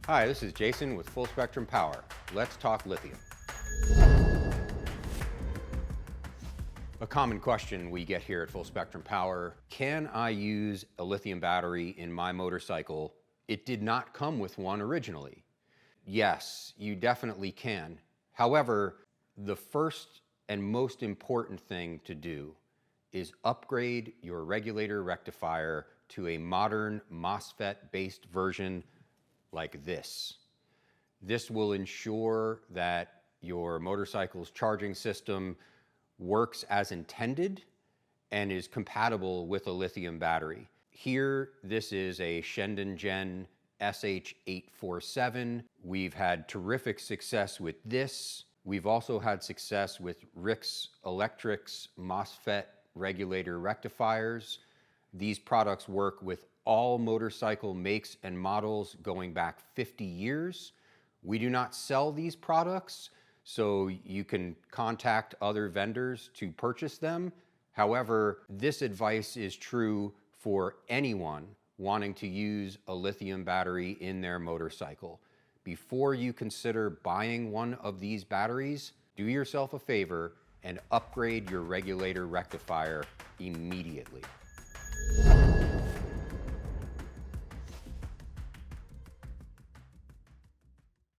Hi, this is Jason with Full Spectrum Power. Let's talk lithium. A common question we get here at Full Spectrum Power, can I use a lithium battery in my motorcycle? It did not come with one originally. Yes, you definitely can. However, the first and most important thing to do is upgrade your regulator rectifier to a modern MOSFET-based version like this. This will ensure that your motorcycle's charging system works as intended and is compatible with a lithium battery. Here, this is a Shenzhen SH847. We've had terrific success with this. We've also had success with Rick's Electric's MOSFET regulator rectifiers. These products work with all motorcycle makes and models going back 50 years. We do not sell these products, so you can contact other vendors to purchase them. However, this advice is true for anyone wanting to use a lithium battery in their motorcycle. Before you consider buying one of these batteries, do yourself a favor and upgrade your regulator rectifier immediately.